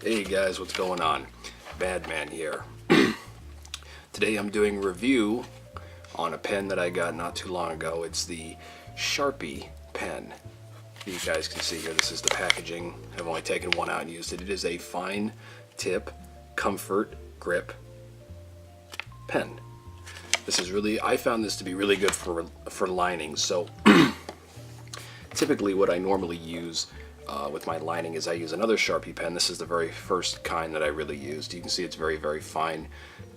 Hey guys, what's going on? Madman here. Today I'm doing a review on a pen that I got not too long ago. It's the Sharpie pen. You guys can see here, this is the packaging. I've only taken one out and used it. It is a fine tip, comfort grip pen. This is really, I found this to be really good for lining. So typically what I normally use with my lining is I use another Sharpie pen. This is the very first kind that I really used. You can see it's very, very fine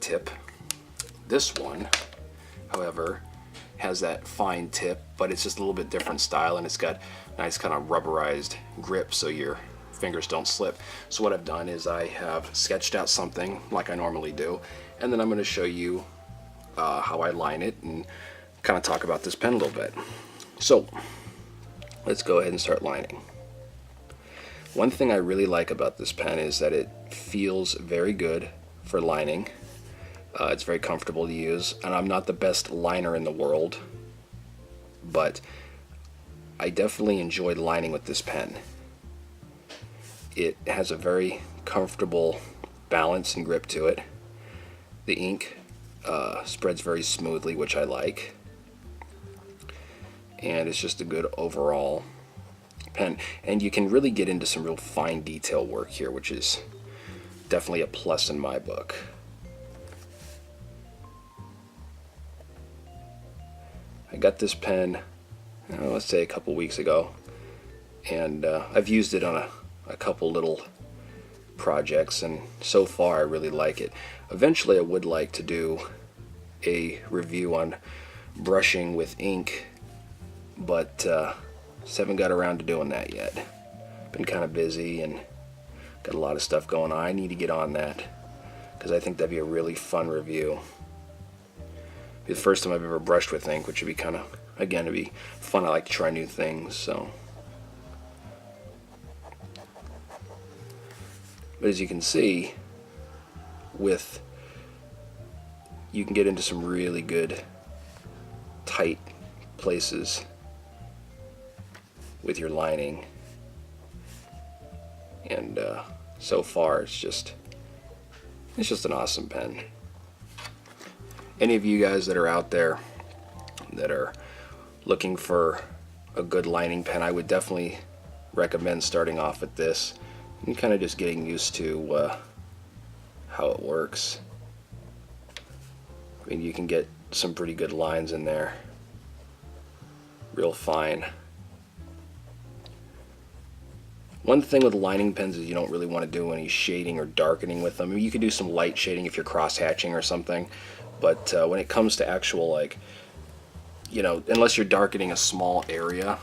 tip. This one, however, has that fine tip, but it's just a little bit different style, and it's got a nice kind of rubberized grip so your fingers don't slip. So what I've done is I have sketched out something like I normally do, and then I'm going to show you how I line it and kind of talk about this pen a little bit. So let's go ahead and start lining. One thing I really like about this pen is that it feels very good for lining. It's very comfortable to use, and I'm not the best liner in the world, but I definitely enjoyed lining with this pen. It has a very comfortable balance and grip to it. The ink spreads very smoothly, which I like, and it's just a good overall pen, and you can really get into some real fine detail work here, which is definitely a plus in my book. I got this pen, let's say a couple weeks ago, and I've used it on a couple little projects, and so far I really like it. Eventually I would like to do a review on brushing with ink, but just haven't got around to doing that yet. Been kind of busy and got a lot of stuff going on. I need to get on that because I think that'd be a really fun review. Be the first time I've ever brushed with ink, which would be kind of, again, it'd be fun. I like to try new things, so. But as you can see, you can get into some really good tight places with your lining, and so far it's just an awesome pen. Any of you guys that are out there that are looking for a good lining pen, I would definitely recommend starting off with this and kind of just getting used to how it works. I mean, you can get some pretty good lines in there, real fine. One thing with lining pens is you don't really want to do any shading or darkening with them. I mean, you could do some light shading if you're cross-hatching or something, but when it comes to actual, like, you know, unless you're darkening a small area,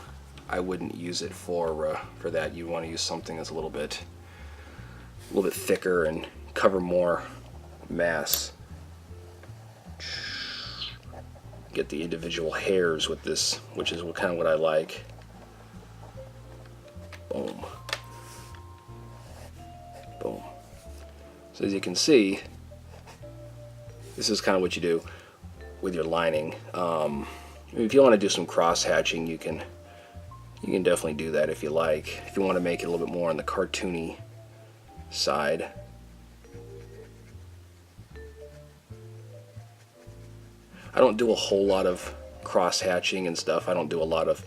I wouldn't use it for that. You want to use something that's a little bit thicker and cover more mass. Get the individual hairs with this, which is kind of what I like. Boom. Boom. So as you can see, this is kind of what you do with your lining. If you want to do some cross hatching, you can definitely do that if you like. If you want to make it a little bit more on the cartoony side. I don't do a whole lot of cross hatching and stuff. I don't do a lot of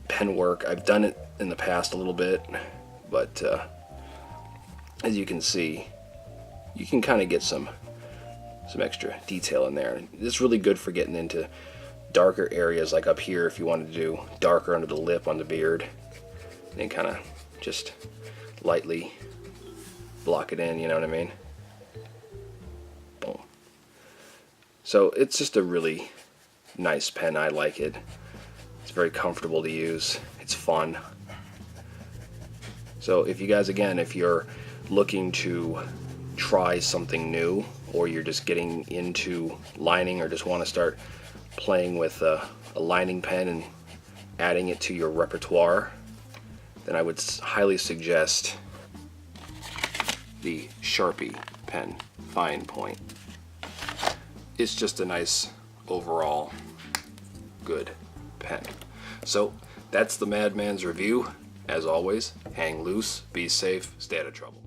pen work. I've done it in the past a little bit, but as you can see, you can kind of get some extra detail in there. It's really good for getting into darker areas, like up here if you wanted to do darker under the lip on the beard, and then kind of just lightly block it in, you know what I mean? Boom. So it's just a really nice pen. I like it. It's very comfortable to use. It's fun. So if you guys, again, if you're looking to try something new, or you're just getting into lining, or just want to start playing with a lining pen and adding it to your repertoire, then I would highly suggest the Sharpie pen Fine Point. It's just a nice overall good pen. So that's the Madman's review. As always, hang loose, be safe, stay out of trouble.